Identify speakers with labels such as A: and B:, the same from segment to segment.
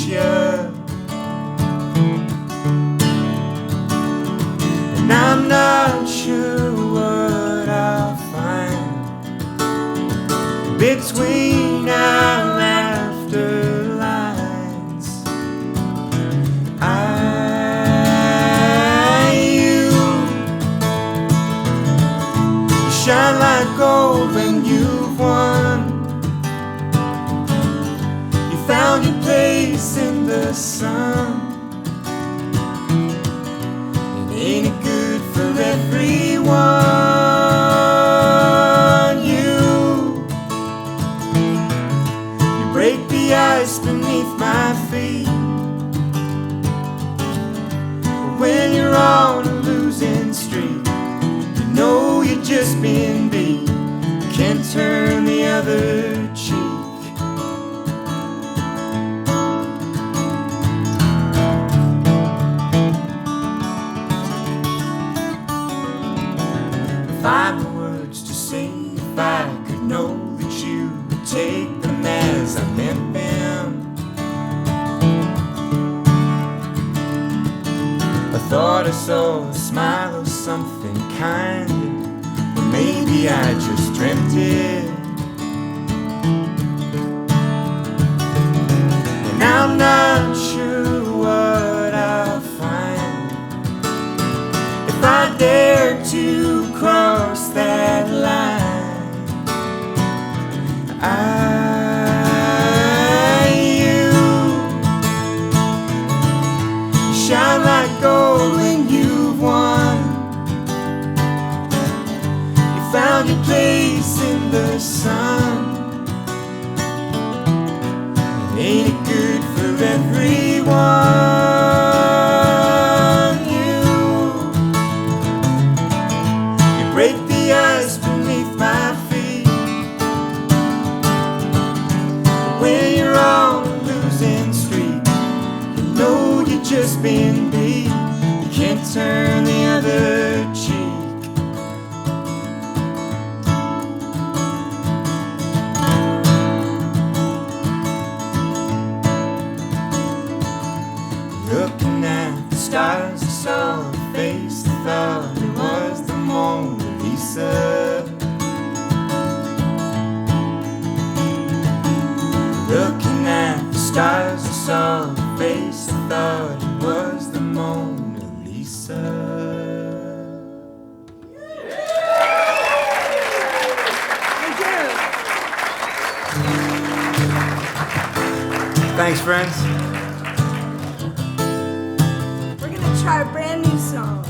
A: you. And I'm not sure what I'll find between our laughter lines. You shine like gold when you've won. You found your place in the sun. And ain't it good for everyone? You break the ice beneath my feet. But when you're on a losing streak, you know you're just being beat. You can't turn the other cheek. Find the words to say if I could know that you would take them as I meant them. I thought I saw a smile or something kind, or maybe I just dreamt it. And I'm not sure what I'll find if I dare to cross that line. You shine like gold when you've won. You found your place in the sun. And ain't it good for everyone? Break the ice beneath my feet. When you're on a losing streak, you know you're just being beat. You can't turn the other cheek. Looking at the stars, I saw a face. I thought it was the Mona Lisa. Looking at the stars, I saw a face. I thought it was the Mona Lisa.
B: Thank you.
A: Thanks, friends.
B: We're gonna try a brand new song.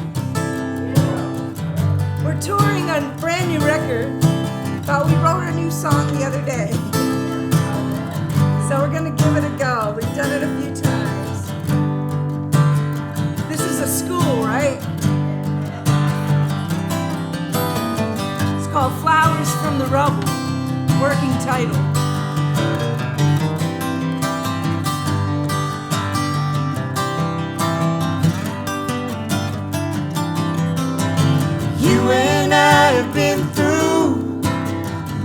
B: We're touring a brand new record, but we wrote a new song the other day. So we're gonna give it a go. We've done it a few times. This is a school, right? It's called Flowers from the Rubble, working title.
A: You and I have been through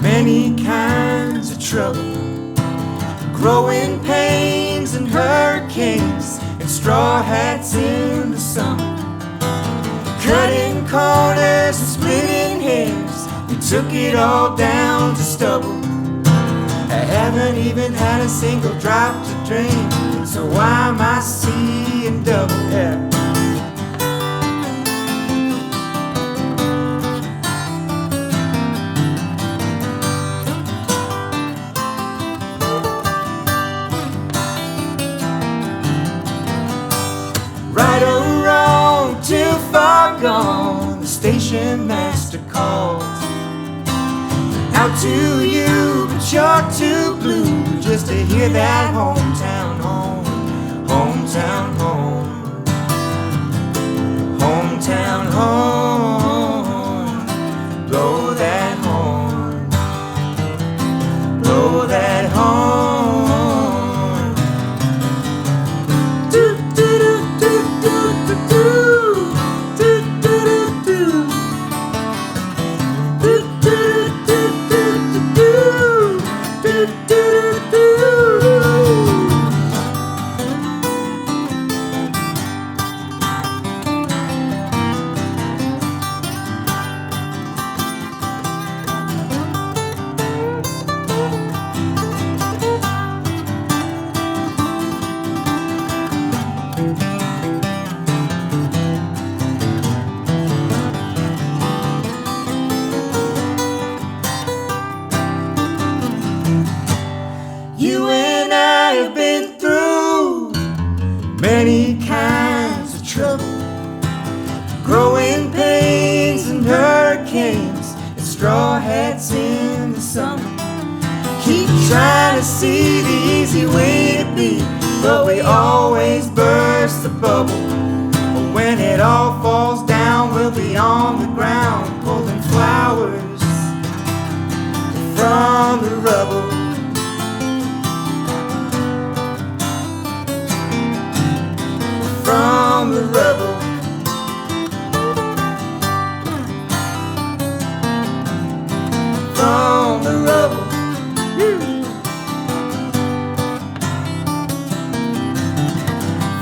A: many kinds of trouble, growing pains and hurricanes and straw hats in the summer, cutting corners and splitting hairs. We took it all down to stubble. I haven't even had a single drop to drink, so why am I seeing double? Yeah. Right or wrong, too far gone, the station master calls out to you, but you're too blue just to hear that hometown home, hometown home, hometown horn. Blow that horn, blow that horn. many kinds of trouble, growing pains and hurricanes, and straw hats in the summer. Keep trying to see the easy way to be, but we always burst the bubble. But when it all falls down, we'll be on the ground, pulling flowers from the rubble. From the rubble. From the rubble.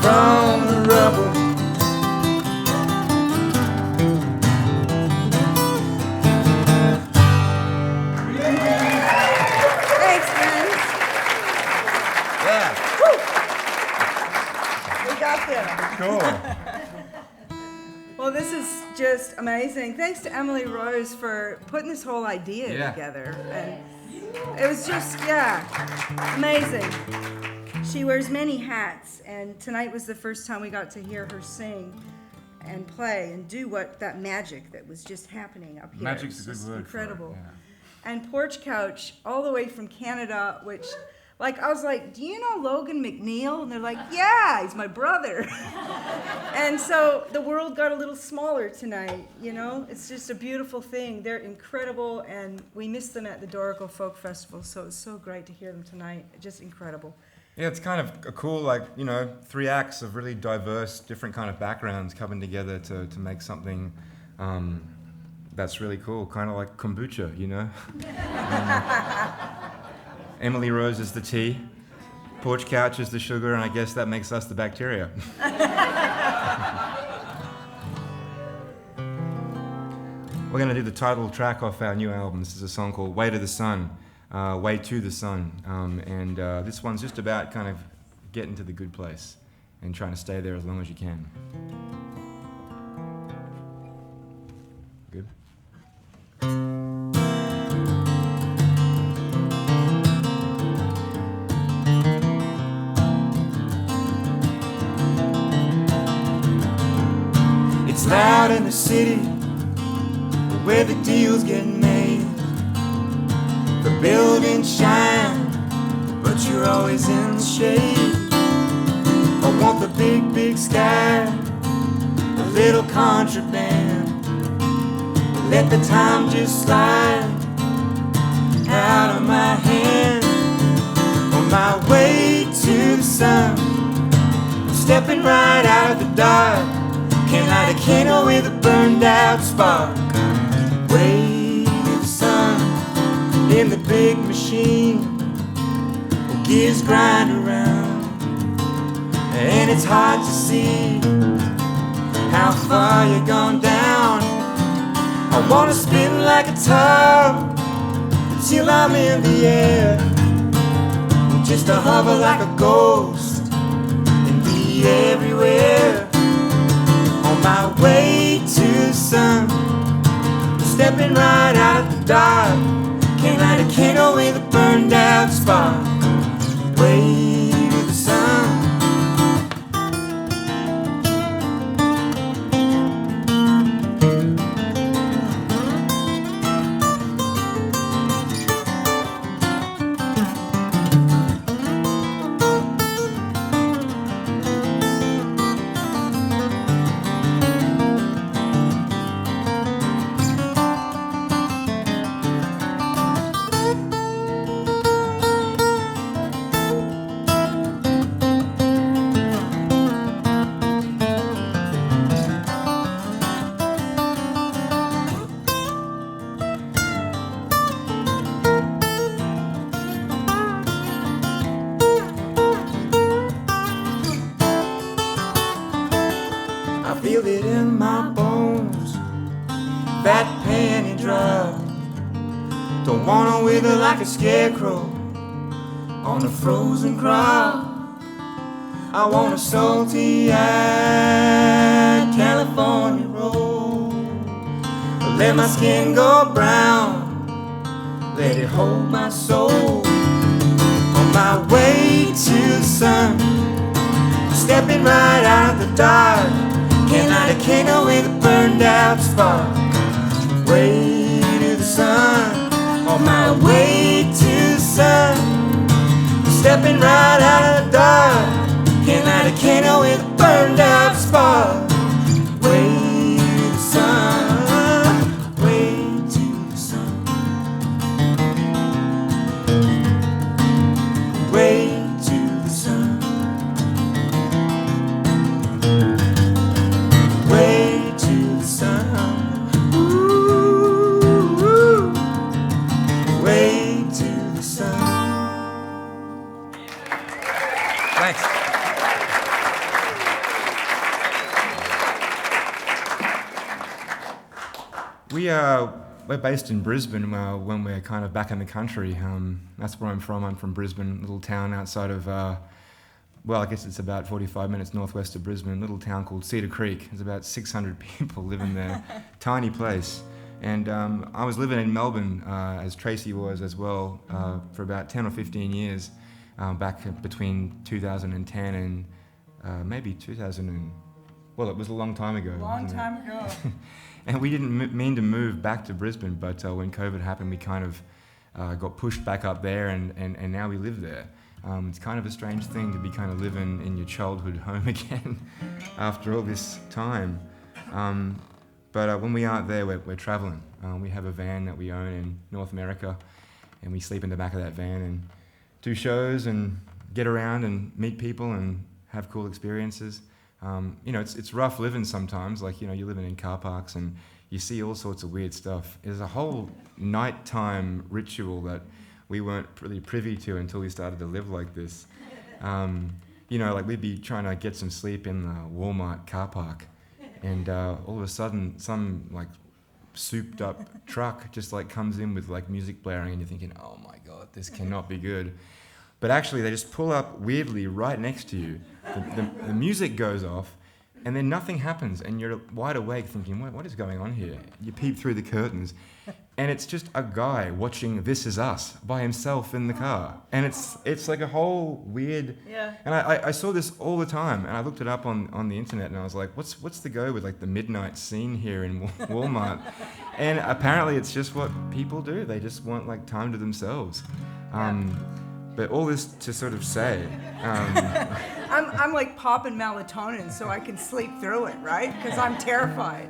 A: From the rubble.
B: Thanks, friends.
A: Yeah.
B: We got there.
A: Cool.
B: Well, this is just amazing. Thanks to Emily Rose for putting this whole idea together. And it was just, amazing. She wears many hats, and tonight was the first time we got to hear her sing and play and do that magic that was just happening up here.
C: Magic's a good word.
B: Incredible.
C: For it,
B: And Porch Couch, all the way from Canada, which, I was like, do you know Logan McNeil? And they're like, yeah, he's my brother. And so the world got a little smaller tonight, It's just a beautiful thing. They're incredible, and we missed them at the Dorical Folk Festival, so it's so great to hear them tonight. Just incredible.
C: Yeah, it's kind of a cool, 3 acts of really diverse, different kind of backgrounds coming together to make something that's really cool, kind of like kombucha, Emily Rose is the tea, Porch Couch is the sugar, and I guess that makes us the bacteria. We're going to do the title track off our new album. This is a song called Way to the Sun. Way to the Sun, and this one's just about kind of getting to the good place and trying to stay there as long as you can. Good?
A: It's loud in the city where the deals get made. The buildings shine, but you're always in the shade. I want the big, big sky, a little contraband. Let the time just slide out of my hand. On my way to the sun, I'm stepping right out of the dark. Can't light a candle with a burned out spark. Way to the sun in the big machine, gears grind around, and it's hard to see how far you're gone down. I wanna spin like a top till I'm in the air, just to hover like a ghost and be everywhere. On my way to the sun, stepping right out of the dark. Can't light a candle with a burned out spark. Way to the sun. Feel it in my bones, that penny drop. Don't wanna wither like a scarecrow on a frozen crop. I want a salty-eyed California roll. Let my skin go brown, let it hold my soul. On my way to the sun, stepping right out of the dark. Can't light a candle with a burned out spark. Way to the sun, on my way to the sun. Stepping right out of the dark. Can't light a candle with a burned out spark. Way to the sun, way to the sun. Way to the sun. Way to the sun. Ooh, ooh. Way to the sun.
C: Thanks. We're based in Brisbane when we're kind of back in the country. That's where I'm from. I'm from Brisbane, little town outside of, well, I guess it's about 45 minutes northwest of Brisbane, a little town called Cedar Creek. There's about 600 people living there, tiny place. And I was living in Melbourne, as Tracy was as well, for about 10 or 15 years, back between 2010 and maybe 2000 and, well, it was a long time ago.
B: Long time ago.
C: And we didn't mean to move back to Brisbane, but when COVID happened, we kind of got pushed back up there, and now we live there. It's kind of a strange thing to be kind of living in your childhood home again after all this time. But when we aren't there, we're traveling. We have a van that we own in North America, and we sleep in the back of that van and do shows and get around and meet people and have cool experiences. You know, it's rough living sometimes, like, you know, you're living in car parks and you see all sorts of weird stuff. There's a whole nighttime ritual that we weren't really privy to until we started to live like this. You know, like we'd be trying to get some sleep in the Walmart car park, and all of a sudden some like souped up truck just like comes in with like music blaring, and you're thinking, oh my God, this cannot be good. But actually they just pull up weirdly right next to you. The music goes off, and then nothing happens, and you're wide awake thinking, what is going on here? You peep through the curtains, and it's just a guy watching This Is Us by himself in the car. And it's like a whole weird...
B: Yeah.
C: And I saw this all the time, and I looked it up on the internet, and I was like, what's the go with like the midnight scene here in Walmart? And apparently it's just what people do. They just want like time to themselves. But all this to sort of say...
B: I'm like popping melatonin so I can sleep through it, right? Because I'm terrified.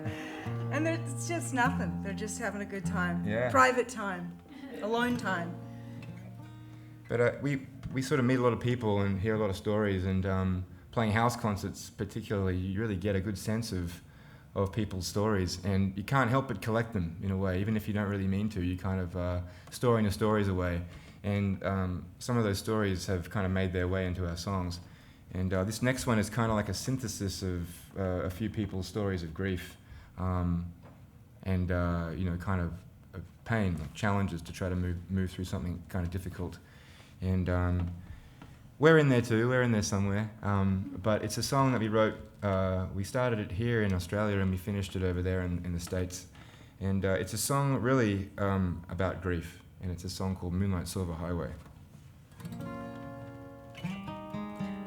B: And it's just nothing. They're just having a good time.
C: Yeah.
B: Private time. Alone time.
C: But we sort of meet a lot of people and hear a lot of stories, and playing house concerts particularly, you really get a good sense of people's stories, and you can't help but collect them in a way. Even if you don't really mean to, you kind of storing the stories away. And some of those stories have kind of made their way into our songs. And this next one is kind of like a synthesis of a few people's stories of grief, and you know, kind of pain, like challenges to try to move through something kind of difficult. And we're in there too, we're in there somewhere. But it's a song that we wrote, we started it here in Australia and we finished it over there in the States. And it's a song really about grief, and it's a song called Moonlight, Silver Highway.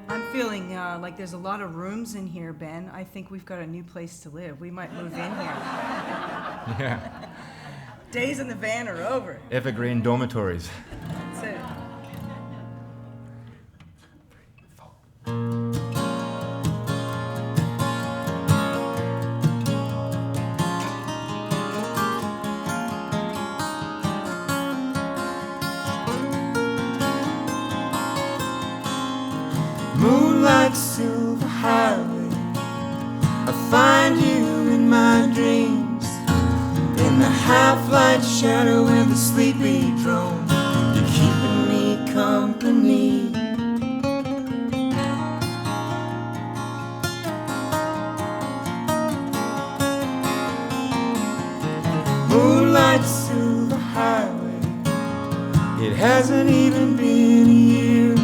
B: I'm feeling like there's a lot of rooms in here, Ben. I think we've got a new place to live. We might move in here.
C: Yeah.
B: Days in the van are over.
C: Evergreen dormitories.
B: That's it.
A: Moonlight, silver highway, I find you in my dreams. In the half-light shadow with a sleepy drone, you're keeping me company. Moonlight, silver highway, it hasn't even been a year.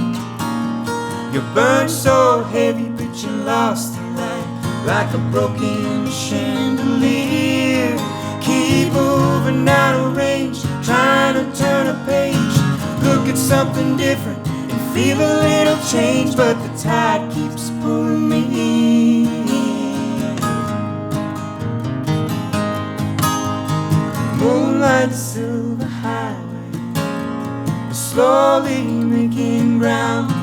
A: You burned so heavy, but you lost the light like a broken chandelier. Keep moving out of range, trying to turn a page. Look at something different and feel a little change, but the tide keeps pulling me. Moonlight, silver highway, slowly making ground.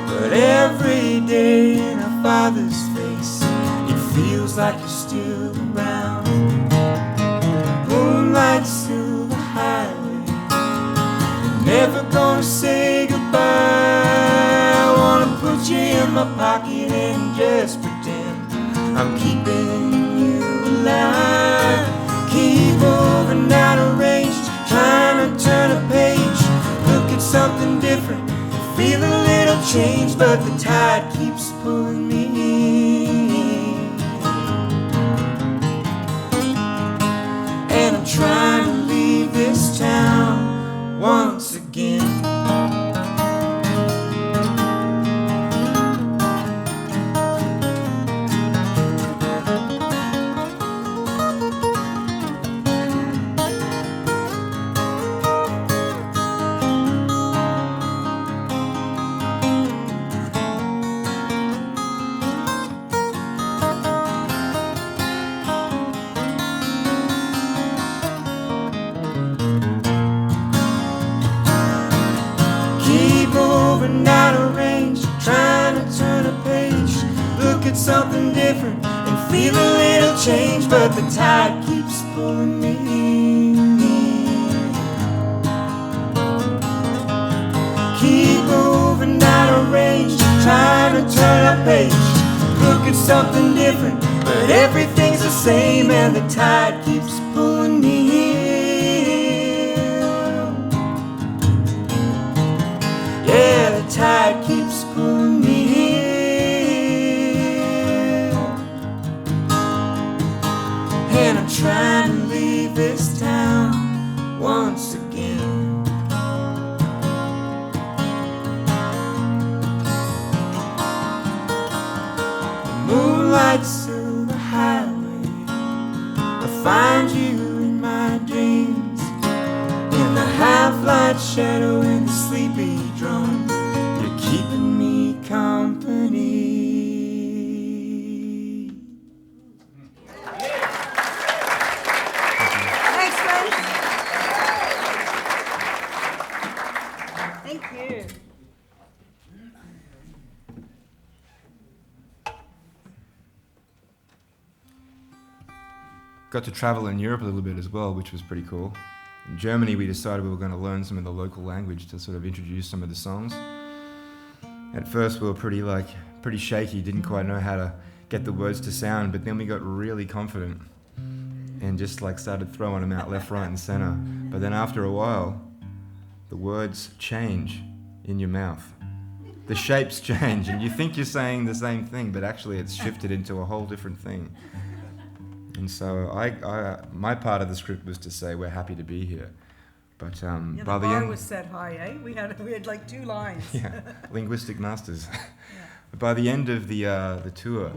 A: But every day in our Father's face, it feels like you're still around. Moonlight, silver highway, never gonna say goodbye. I wanna put you in my pocket and just pretend I'm keeping you alive. Keep moving out of range, trying to turn a page, look at something different, feel a little change, but the tide keeps pulling me. And I'm trying to leave this town once again. Out of range, trying to turn a page, look at something different and feel a little change, but the tide keeps pulling me. Keep moving out of range, trying to turn a page, look at something different, but everything's the same and the tide keeps pulling me. Yeah, the tide keeps pulling me in. And I'm trying to leave this town once again. Moonlight, silver highway, I find you in my dreams, in the half-light shadow, in the sleepy drone, you're keeping me company.
B: Thanks, friends. Thank you.
C: Got to travel in Europe a little bit as well, which was pretty cool. In Germany, we decided we were going to learn some of the local language to sort of introduce some of the songs. At first, we were pretty shaky, didn't quite know how to get the words to sound, but then we got really confident and just started throwing them out left, right, and center. But then after a while, the words change in your mouth. The shapes change, and you think you're saying the same thing, but actually it's shifted into a whole different thing. And so my part of the script was to say we're happy to be here, but by the end
B: was set high, eh? We had 2 lines.
C: Yeah, linguistic masters. Yeah. But by the end of the tour,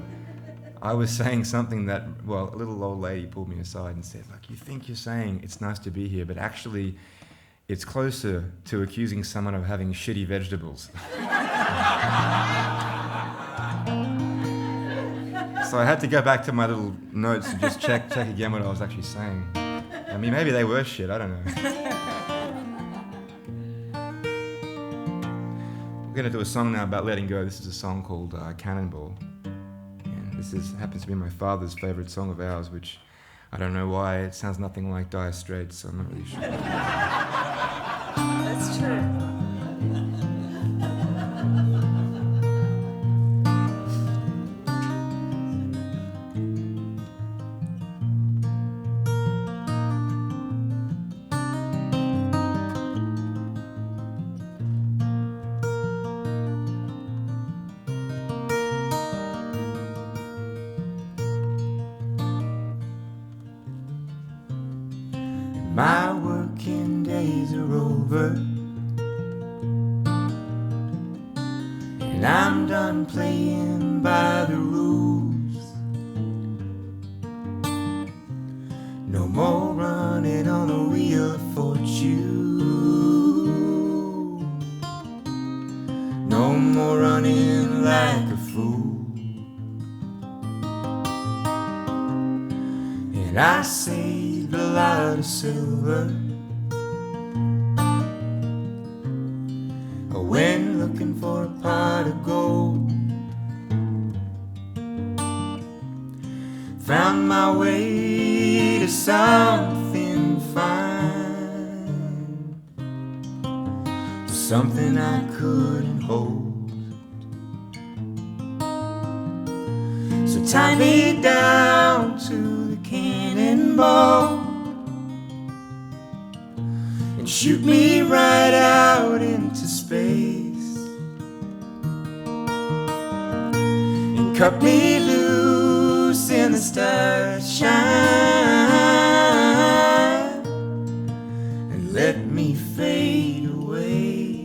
C: I was saying something that, well, a little old lady pulled me aside and said, "Look, you think you're saying it's nice to be here, but actually, it's closer to accusing someone of having shitty vegetables." So I had to go back to my little notes and just check again what I was actually saying. I mean, maybe they were shit, I don't know. We're going to do a song now about letting go. This is a song called Cannonball. And this happens to be my father's favourite song of ours, which I don't know why. It sounds nothing like Dire Straits, so I'm not really sure.
B: That's true.
A: My working days are over, and I'm done playing by the rules. No more running on the wheel of fortune. and I saved a lot of silver. I went looking for a pot of gold, found my way to something fine, something I couldn't hold. So tie me down to the cannonball and shoot me right out into space, and cut me loose in the stars shine, and let me fade away.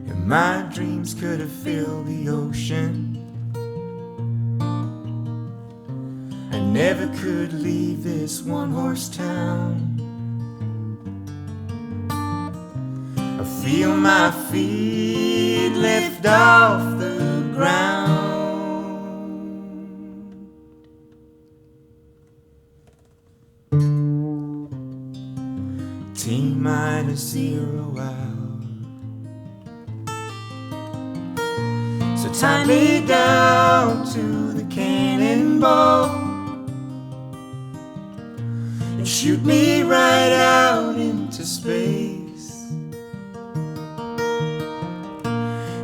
A: And my dreams could have filled the ocean. I never could leave this one-horse town. I feel my feet lift off the ground. T-0 out. So tie me down to the cannonball and shoot me right out into space,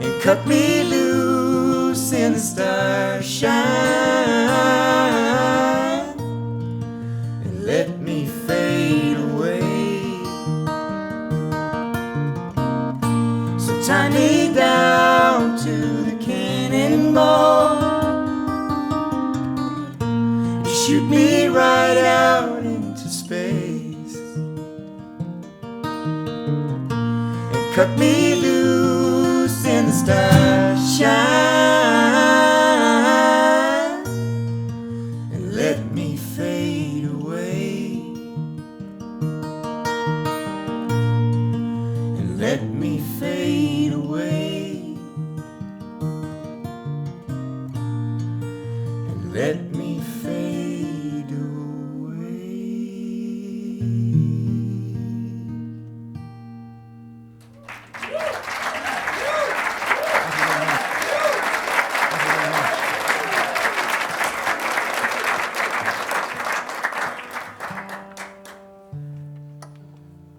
A: and cut me loose in the stars shine, and let me fade away. So tie me down to the cannonball and shoot me right out into space, and cut me loose in the stars shine, and let me fade away, and let me fade away, and let me fade away.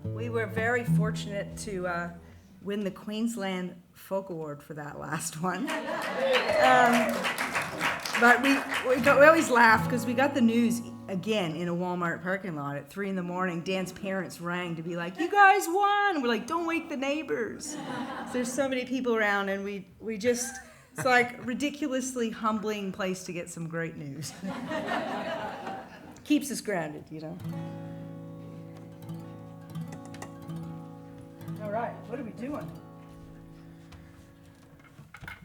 B: We were very fortunate to win the Queensland Folk Award for that last one. But we always laugh because we got the news again in a Walmart parking lot at 3 a.m. Dan's parents rang to be like, "You guys won!" And we're like, "Don't wake the neighbors." So there's so many people around, and we just, it's like ridiculously humbling place to get some great news. Keeps us grounded, you know. All right, what are we doing?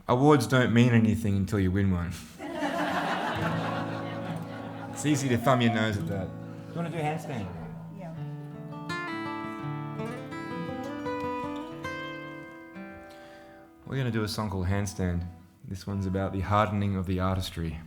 C: Awards don't mean anything until you win one. It's easy to thumb your nose at that. You want to do handstand?
B: Yeah.
C: We're going to do a song called Handstand. This one's about the hardening of the artistry.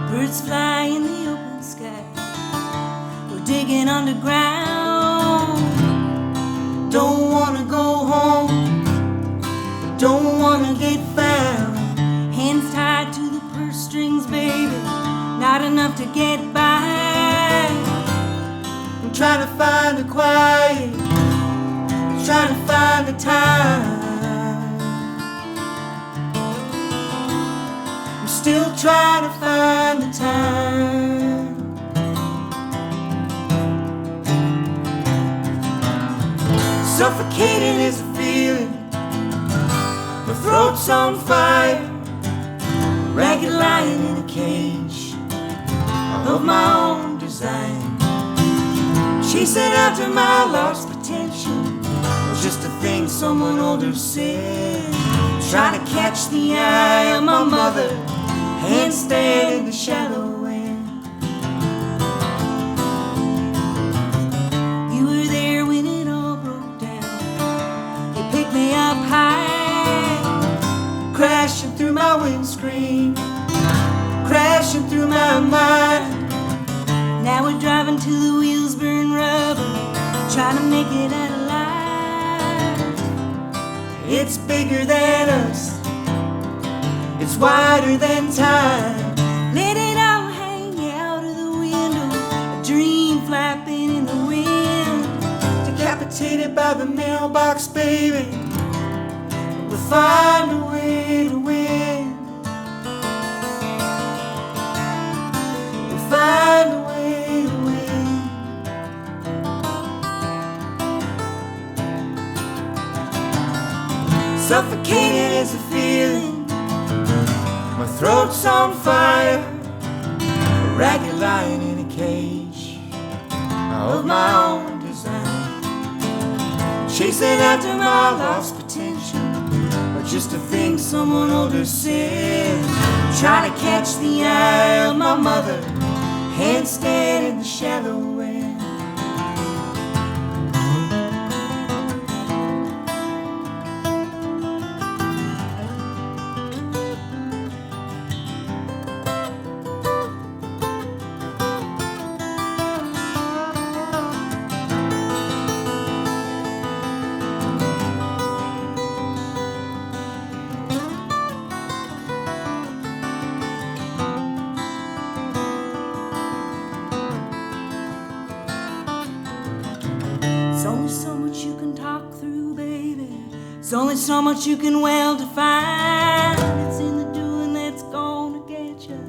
A: Birds fly in the open sky. We're digging underground. Don't wanna go home, don't wanna get found. Hands tied to the purse strings, baby, not enough to get by. I'm trying to find a quiet, trying to find the time. I'm still trying to find the time. Suffocating is a feeling, my throat's on fire, ragged lion in a cage of my own design, chasing after my lost potential. Was just a thing someone older said, trying to catch the eye of my mother, handstand in the shallow end. You were there when it all broke down. You picked me up high, crashing through my windscreen, crashing through my mind. Now we're driving till the wheels burn rubber, trying to make it out alive. It's bigger than us, it's wider than time. Let it all hang out of the window, a dream flapping in the wind. Decapitated by the mailbox, baby, we'll find a way to win. We'll find a way to win. Suffocating is a feeling, my throat's on fire, a ragged lion in a cage of my own design, chasing after my lost potential, or just a thing someone older said, trying to catch the eye of my mother, handstand in the shallow end. There's only so much you can well define. It's in the doing that's gonna get you.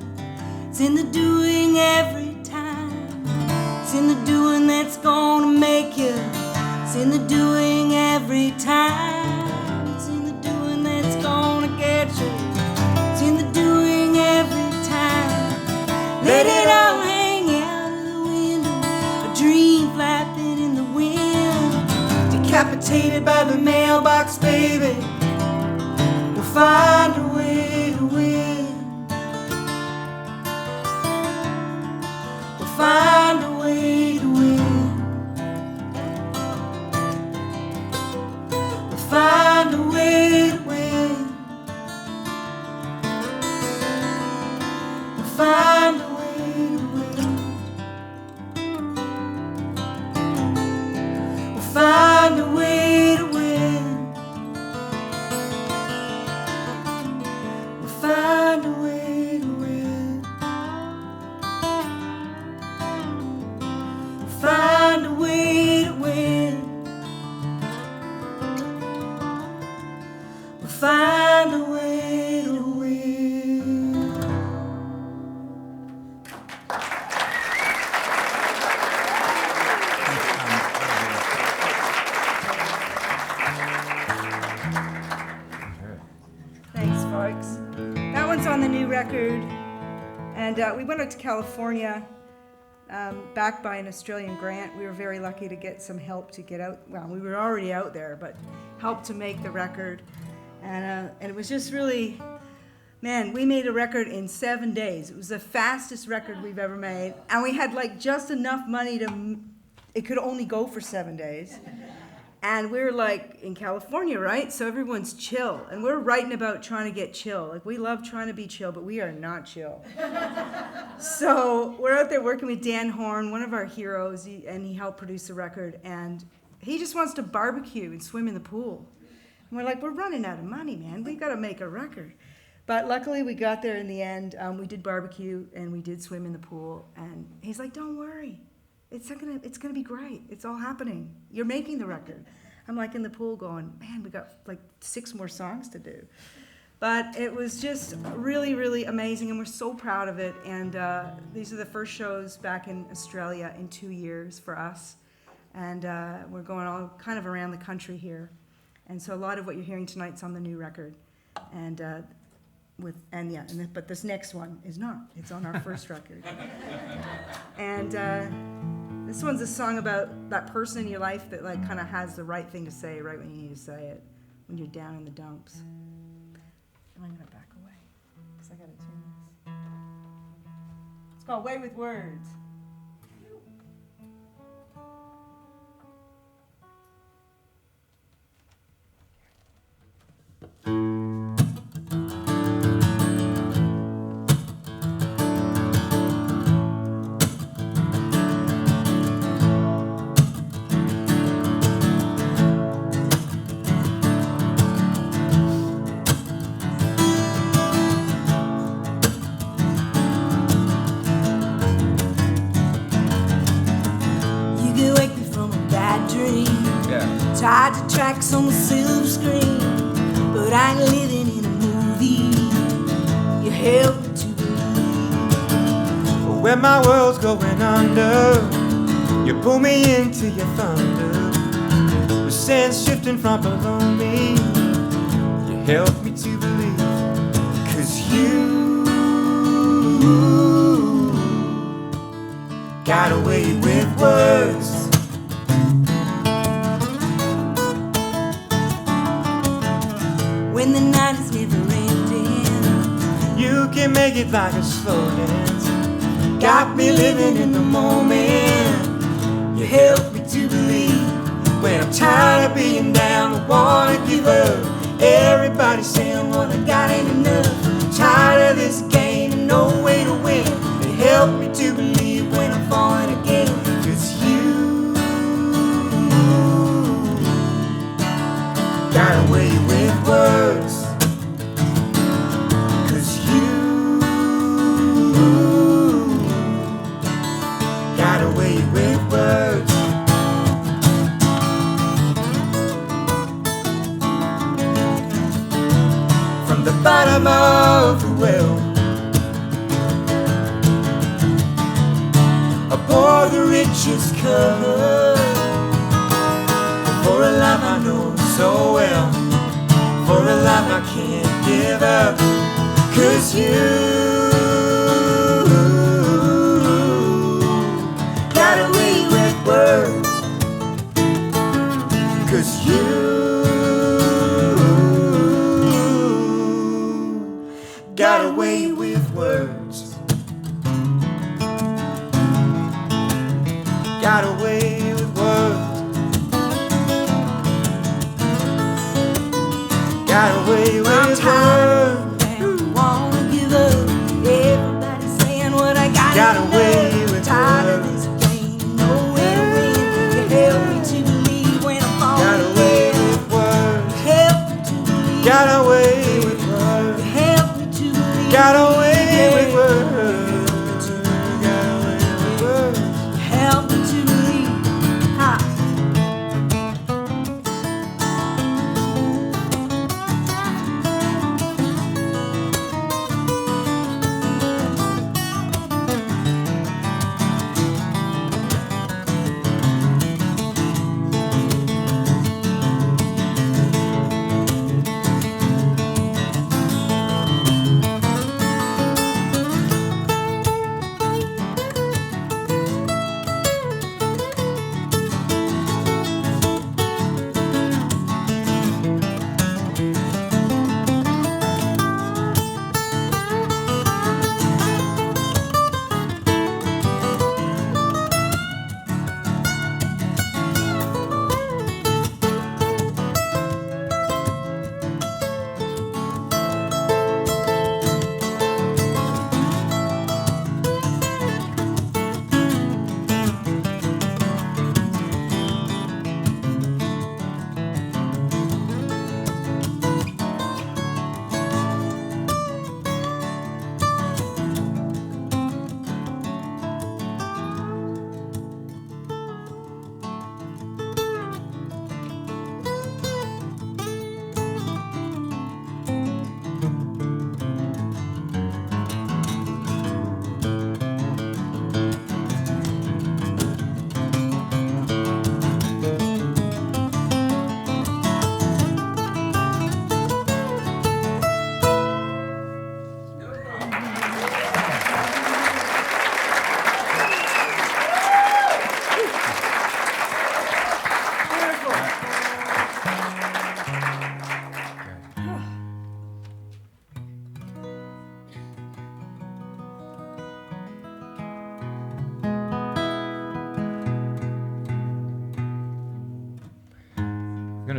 A: It's in the doing every time. It's in the doing that's gonna make you. It's in the doing every time. It's in the doing that's gonna get you. It's in the doing every time. Let it all hang out of the window, a dream flapping in the wind. Decapitated by the mailbox, baby, we'll find a way to win. We'll find a way to win. We'll find a way to win. We'll find a way to win. We'll find a way to win. We'll find a way to win. We'll find a way to win. We'll find a way to win.
B: Thanks, folks. That one's on the new record. And we went out to California, backed by an Australian grant. We were very lucky to get some help to get out. Well, we were already out there, but help to make the record. And it was just really, man, we made a record in 7 days. It was the fastest record we've ever made. And we had like just enough money to, it could only go for 7 days. And we're like in California, right? So everyone's chill. And we're writing about trying to get chill. Like we love trying to be chill, but we are not chill. So we're out there working with Dan Horn, one of our heroes, and he helped produce the record. And he just wants to barbecue and swim in the pool. And we're like, we're running out of money, man. We got to make a record. But luckily we got there in the end. We did barbecue and we did swim in the pool. And he's like, don't worry. It's gonna be great. It's all happening. You're making the record. I'm like in the pool going, man, we got like 6 more songs to do. But it was just really, really amazing, and we're so proud of it. And these are the first shows back in Australia in 2 years for us. And we're going all kind of around the country here. And so a lot of what you're hearing tonight's on the new record. And but this next one is not. It's on our first record. And this one's a song about that person in your life that like kind of has the right thing to say right when you need to say it, when you're down in the dumps. I'm gonna back away because I gotta tune this. It's called Way with Words.
A: Tied to tracks on the silver screen, but I ain't living in a movie. You help me to believe.
C: When my world's going under, you pull me into your thunder. The sand's shifting from below me. You help me to believe. 'Cause you got away with words.
A: When the night is never ending,
C: You can make it like a slow dance. Got me living in the moment. You help me to believe. When I'm tired of being down, I wanna give up. Everybody's saying what I got ain't enough. Tired of this game and no way to win. You help me to believe when I'm falling again. 'Cause you got away with words. 'Cause you got away with words. From the bottom of the well, I pour the richest cup. For a life I know so well, for a life I can't give up. 'Cause you got away with words. 'Cause you got away with words. Got away with words. Got away with
A: I'm
C: words.
A: tired and wanna give up. Everybody's saying what I got
C: Got
A: enough.
C: away with
A: Tired of
C: words.
A: this game, nowhere to win. You help me to believe when I'm
C: Got
A: falling
C: away
A: again.
C: with words.
A: Help me to believe.
C: Got away with words.
A: Help me to believe.
C: Got away with words. Got away with words.
A: Help me to believe. Ha.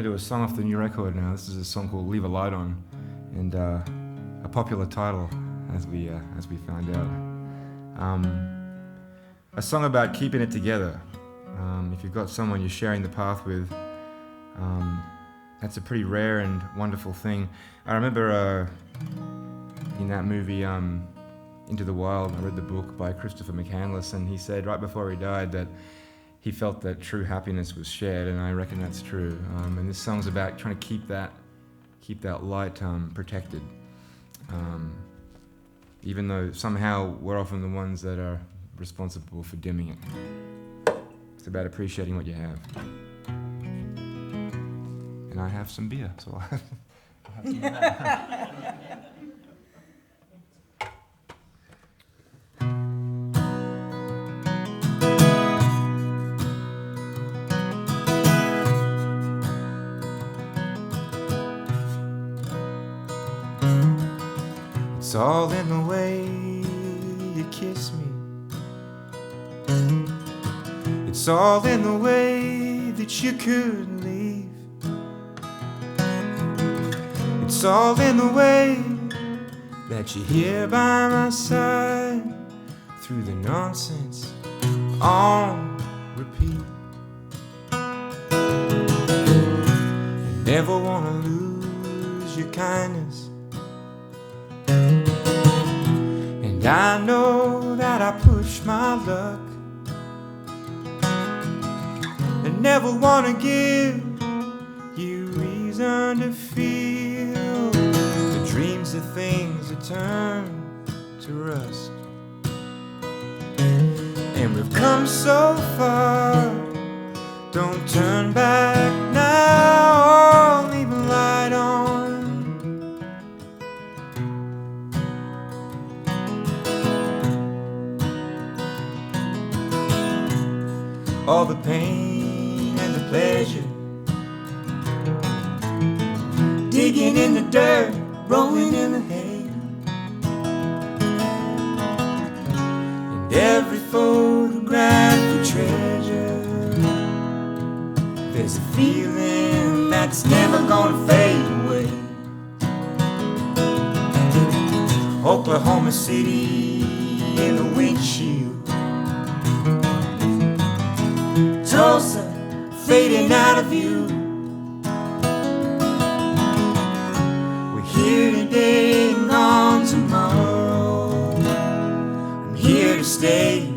C: do a song off the new record now. This is a song called Leave a Light On, and a popular title, as we found out. A song about keeping it together. If you've got someone you're sharing the path with, that's a pretty rare and wonderful thing. I remember in that movie, Into the Wild, I read the book by Christopher McCandless, and he said right before he died that he felt that true happiness was shared, and I reckon that's true. And this song's about trying to keep that light protected, even though somehow we're often the ones that are responsible for dimming it. It's about appreciating what you have. And I have some beer, so I'll have some of that. It's all in the way you kiss me. It's all in the way that you couldn't leave. It's all in the way that you're here by my side through the nonsense on repeat. I never wanna lose your kindness, and I know that I push my luck. I never wanna give you reason to feel the dreams of things that turn to rust. And we've come so far, don't turn back now, leave a light on. All the pain and the pleasure, digging in the dirt, rolling in the hay, and every photograph a treasure. There's a feeling that's never gonna fade away. Oklahoma City in the windshield, Tulsa fading out of view. We're here today and gone tomorrow. I'm here to stay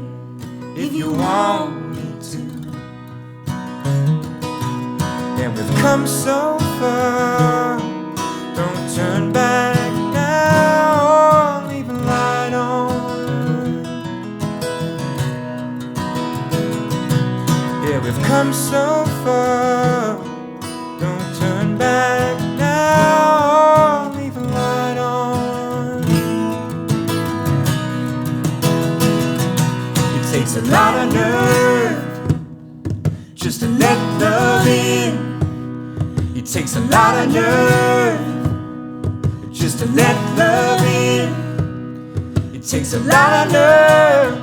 C: if you want me to. And we've come so far, don't turn back now, leave a light on. Yeah, we've come so far, don't turn back now, leave a light on. It takes a lot of nerve just to let love in. It takes a lot of nerve just to let love in. It takes a lot of nerve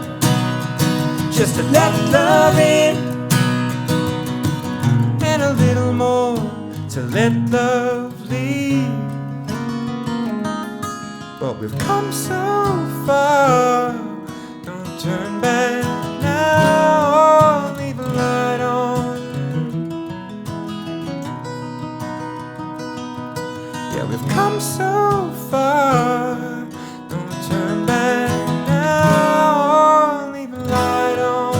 C: just to let love in. And a little more to let love leave. But we've come so far, don't turn back now, leave a light on. Yeah, we've come so far, don't turn back now, leave a light on.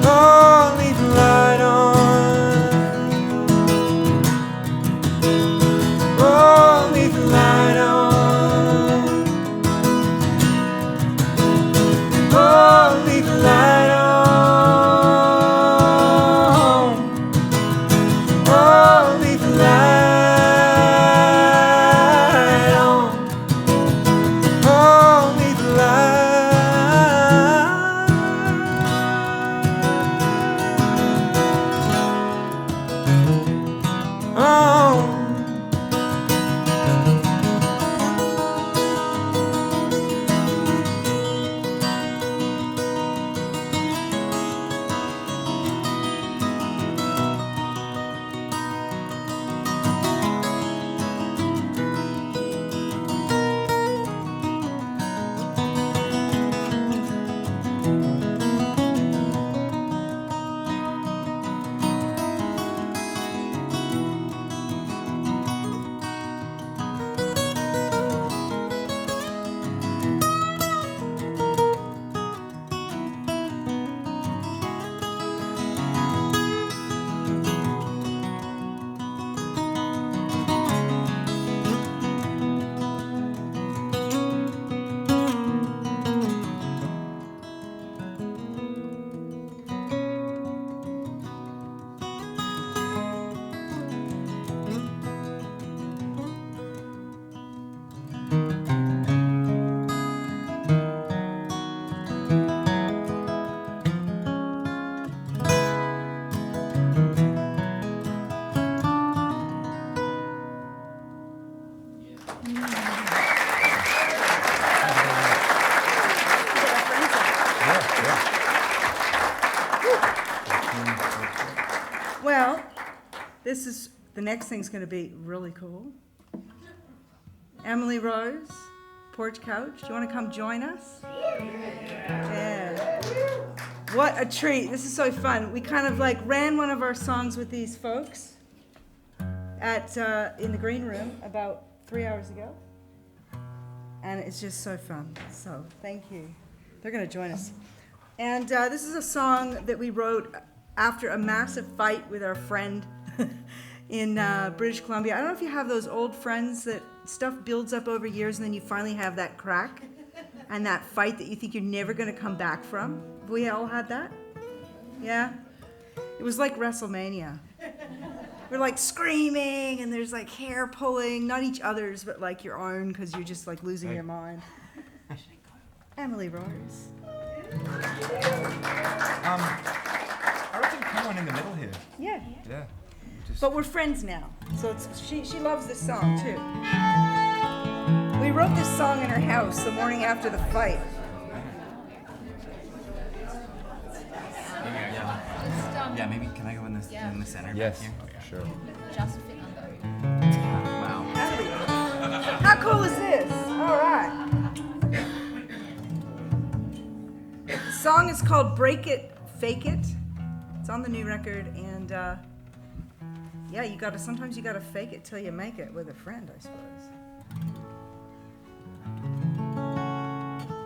C: Oh, leave a light on. Oh, leave a light on. Oh, leave a light on. Oh, leave a light.
B: Well, the next thing's going to be really cool. Emily Rose, Porch Couch, do you want to come join us? Yeah. What a treat. This is so fun. We kind of like ran one of our songs with these folks in the green room about 3 hours ago. And it's just so fun. So thank you. They're going to join us. And this is a song that we wrote after a massive fight with our friend in British Columbia. I don't know if you have those old friends that stuff builds up over years and then you finally have that crack and that fight that you think you're never going to come back from. We all had that? Yeah? It was like WrestleMania. We're like screaming and there's like hair pulling, not each other's, but like your own because you're just like losing your mind. Emily Rose.
C: I reckon come on in the middle here.
B: Yeah.
C: Yeah.
B: But we're friends now, so she loves this song too. We wrote this song in her house the morning after the fight.
D: Yeah, maybe can I go in the center?
C: Yes,
D: back here?
C: sure.
E: Just fit under.
D: Wow.
B: How cool is this? All right. The song is called Break It, Fake It. It's on the new record, and yeah, sometimes you gotta fake it till you make it with a friend, I suppose.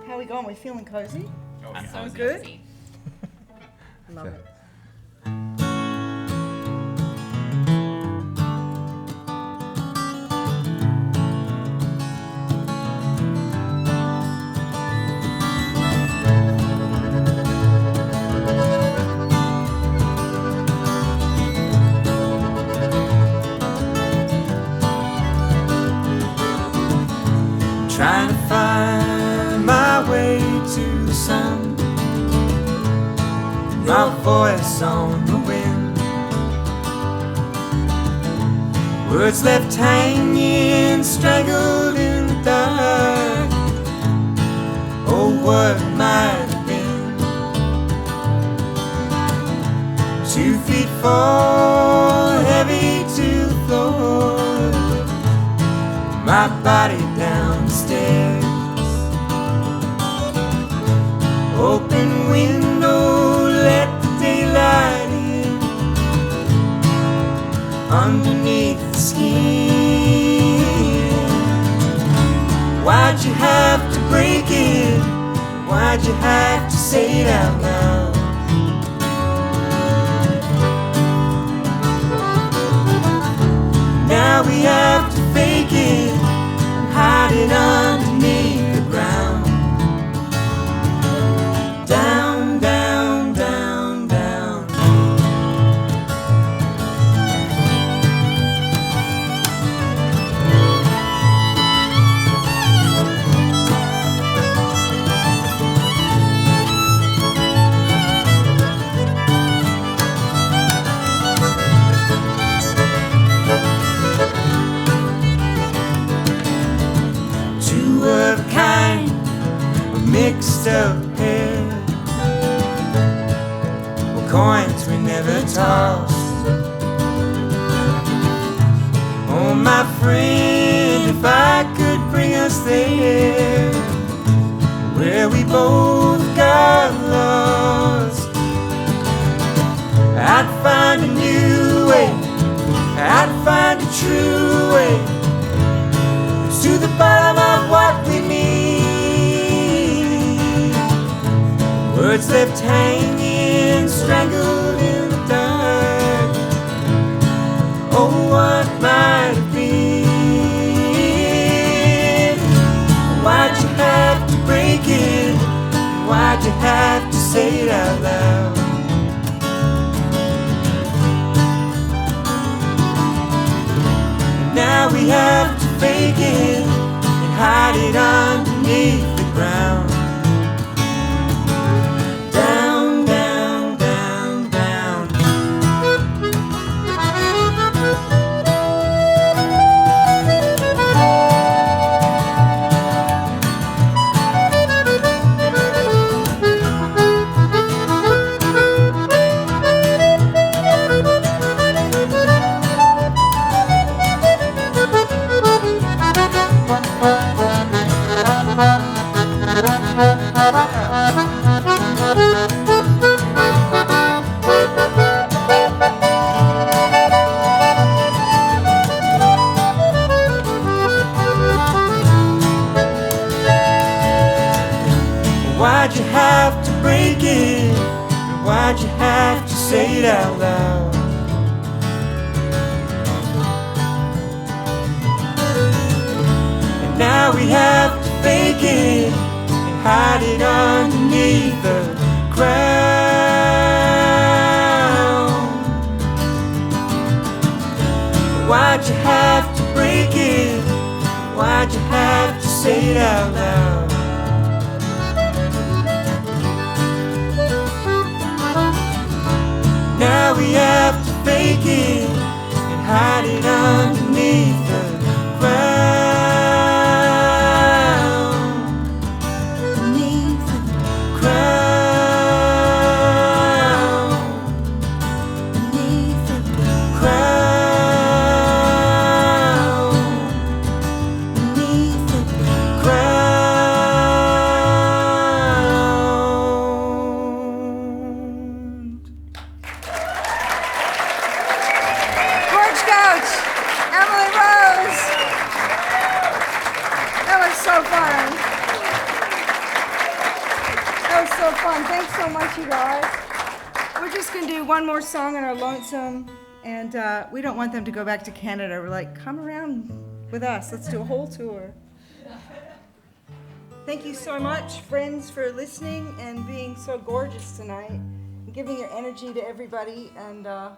B: How we going? We feeling cozy?
E: I'm so
B: good.
E: cozy.
B: Love it.
A: Trying to find my way to the sun, my voice on the wind, words left hanging, strangled in the dark. Oh, what might have been. 2 feet fall, heavy to the floor, my body down the stairs. Open window, let the daylight in. Underneath the skin. Why'd you have to break it? Why'd you have to say it out loud? Now we have to fake it and hide it underneath the ground. Down, down, down, down. Mixed up hair, well, coins we never tossed. Oh, my friend, if I could bring us there, where we both got lost, I'd find a new way, I'd find a true way to the bottom of what we need. Words left hanging, strangled in the dark. Oh, what might have been. Why'd you have to break it? Why'd you have to say it out loud? Now we have to fake it and hide it underneath the ground. Down, down, down, down. Now we have to fake it and hide it underneath the ground. Why'd you have to break it? Why'd you have to say it out loud? Now we have to fake it and hide it underneath the ground. Beneath the ground. Beneath the ground. Beneath the ground.
B: Porch Couch, Emily Rose. That was so fun. That was so fun. Thanks so much, you guys. We're just going to do one more song on our lonesome, and we don't want them to go back to Canada. We're like, come around with us. Let's do a whole tour. Thank you so much, friends, for listening and being so gorgeous tonight, and giving your energy to everybody. And I'm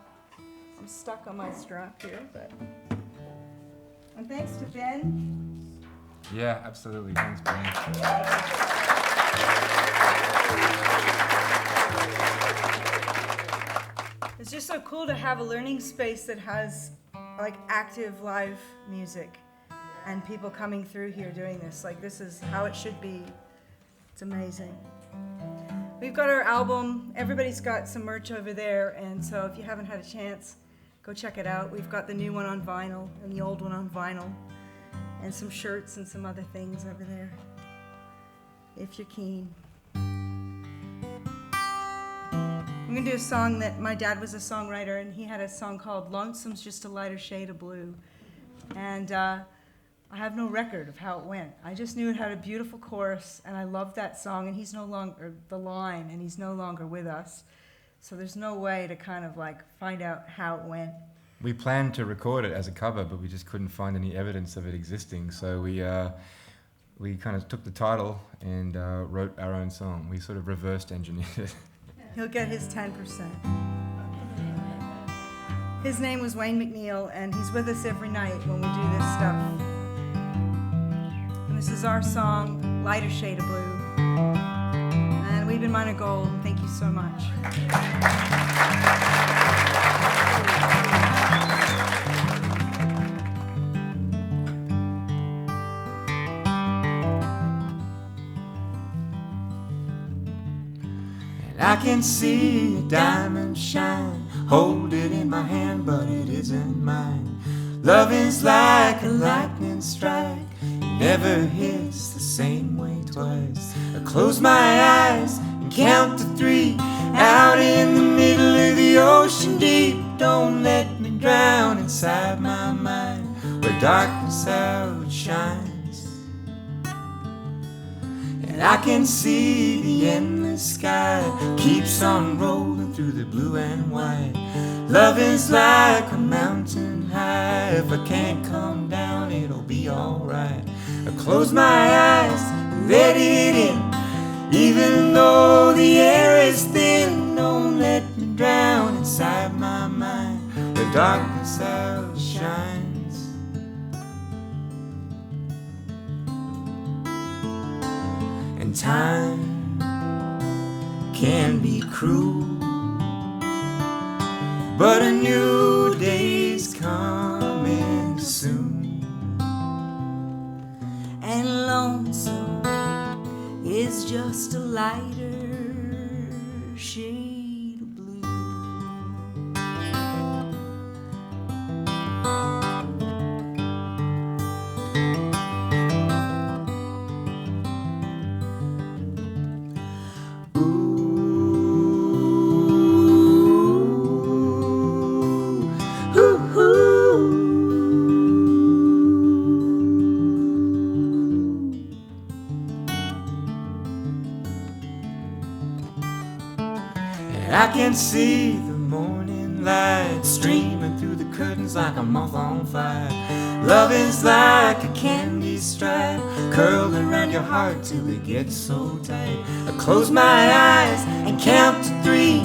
B: stuck on my strap here, but. And thanks to Ben.
C: Yeah, absolutely. Thanks, Ben.
B: It's just so cool to have a learning space that has like active live music and people coming through here doing this. Like, this is how it should be. It's amazing. We've got our album. Everybody's got some merch over there, and so if you haven't had a chance, go check it out. We've got the new one on vinyl and the old one on vinyl, and some shirts and some other things over there, if you're keen. I'm gonna do a song that my dad was a songwriter, and he had a song called Lonesome's Just a Lighter Shade of Blue. And I have no record of how it went. I just knew it had a beautiful chorus, and I loved that song, and he's no longer, the line, and he's no longer with us. So there's no way to kind of like find out how it went.
C: We planned to record it as a cover, but we just couldn't find any evidence of it existing. So we kind of took the title and wrote our own song. We sort of reversed engineered it.
B: He'll get his 10%. His name was Wayne McNeil, and he's with us every night when we do this stuff. And this is our song, Lighter Shade of Blue. And we've been Minor Gold. Thank you so much.
A: I can see a diamond shine. Hold it in my hand, but it isn't mine. Love is like a lightning strike. It never hits the same way twice. I close my eyes and count to 3. Out in the middle of the ocean deep. Don't let me drown inside my mind, where darkness outshines. And I can see the endless sky keeps on rolling through the blue and white. Love is like a mountain high. If I can't come down, it'll be alright. I close my eyes and let it in. Even though the air is thin, don't let me drown inside my mind, where darkness outshines. And time can be cruel, but a new day's coming soon. And lonesome is just a lighter shade of blue. I can see the morning moonlight streaming through the curtains like a moth on fire. Love is like a candy stripe curled around your heart till it gets so tight. I close my eyes and count to 3.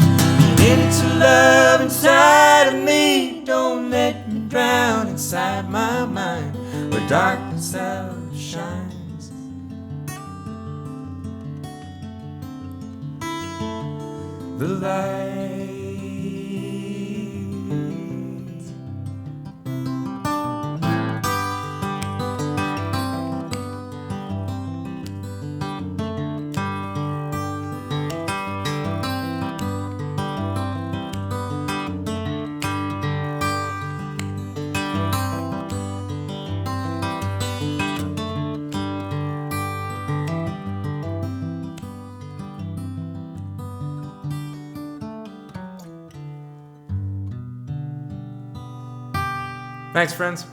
A: Begin to love inside of me. Don't let me drown inside my mind where darkness outshines. The light.
C: Thanks, friends.